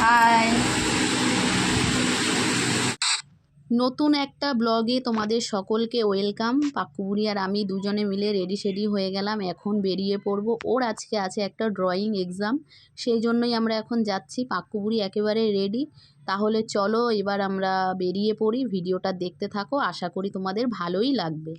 High, নতুন একটা ব্লগে তোমাদের সকলকে ওয়েলকাম। পাক্কুবুড়ি আর আমি দুজনে মিলে রেডি সেডি হয়ে গেলাম, এখন বেরিয়ে পড়ব। ওর আজকে আছে একটা ড্রয়িং এক্সাম, সেই জন্যই আমরা এখন যাচ্ছি। পাক্কুবুড়ি একেবারে রেডি। তাহলে চলো এবার আমরা বেরিয়ে পড়ি। ভিডিওটা দেখতে থাকো, আশা করি তোমাদের ভালোই লাগবে।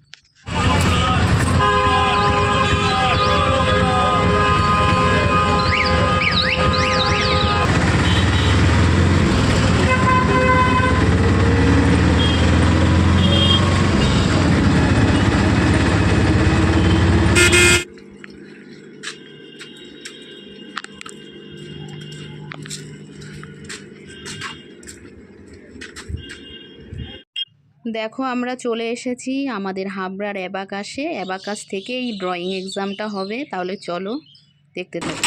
দেখো আমরা চলে এসেছি আমাদের হাবড়ার অ্যাবাকাশে। অ্যাবাকাশ থেকে এই ড্রয়িং এক্সামটা হবে। তাহলে চলো দেখতে থাকো।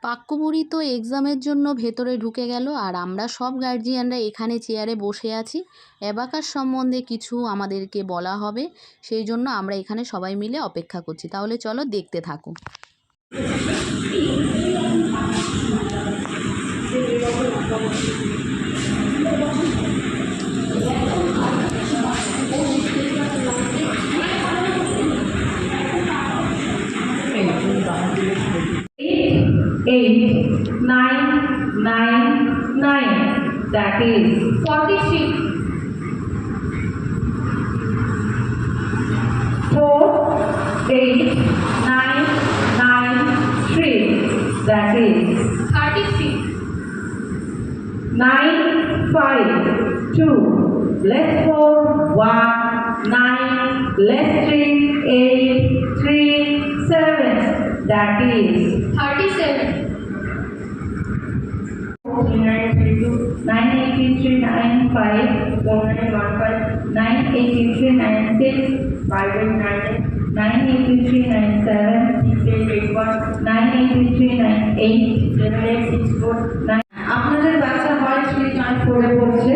পাক্কুবুড়ি তো এক্সামের জন্য ভেতরে ঢুকে গেল, আর আমরা সব গার্জিয়ানরা এখানে চেয়ারে বসে আছি। অ্যাবাকাস সম্বন্ধে কিছু আমাদেরকে বলা হবে, সেই জন্য আমরা এখানে সবাই মিলে অপেক্ষা করছি। তাহলে চলো দেখতে থাকো। Eight, nine, nine, nine. That is 46. 4, 8, 9, 9, 3. That is 36. 9, 5, 2. Less 4, 1, 9. Less 3, 8, 3, 7. That is 37. 98395 4915 98396 5898 98397 6881 98398 7864 আপনাদের বাচ্চা হয় 3.4 পড়ছে।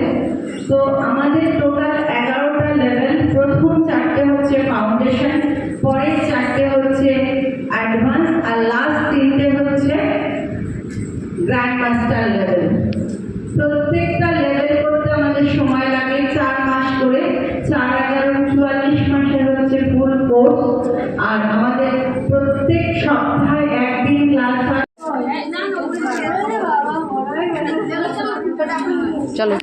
তো আমাদের টোটাল 11টা লেভেল। প্রথম 4টে হচ্ছে ফাউন্ডেশন, পরের 4টে হচ্ছে অ্যাডভান্স, আর লাস্ট 3টে হচ্ছে গ্র্যান্ড মাস্টার লেভেল। প্রত্যেকটা লেভেল করতে আমাদের সময় লাগে 4 মাস করে। 4 11 44 মাসের হচ্ছে ফুল কোর্স। আর আমাদের প্রত্যেক সপ্তাহে একদিন ক্লাস হয়। চলো,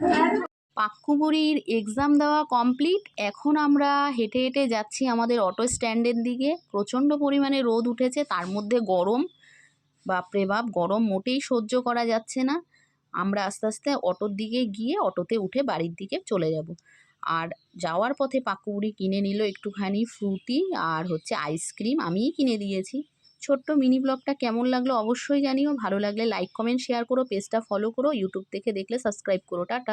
পাক্কুবুড়ির এক্সাম দেওয়া কমপ্লিট। এখন আমরা হেঁটে হেঁটে যাচ্ছি আমাদের অটো স্ট্যান্ডের দিকে। প্রচণ্ড পরিমাণে রোদ উঠেছে, তার মধ্যে গরম। বাপরে বাপ, গরম মোটেই সহ্য করা যাচ্ছে না। আমরা আস্তে আস্তে অটোর দিকে গিয়ে অটোতে উঠে বাড়ির দিকে চলে যাব। আর যাওয়ার পথে পাক্কুবুড়ি কিনে নিল একটুখানি ফ্রুটি আর হচ্ছে আইসক্রিম, আমিই কিনে দিয়েছি। ছোট্ট মিনি ব্লগটা কেমন লাগলো অবশ্যই জানিও। ভালো লাগলে লাইক কমেন্ট শেয়ার করো, পেজটা ফলো করো, ইউটিউব থেকে দেখলে সাবস্ক্রাইব করো। টাটা।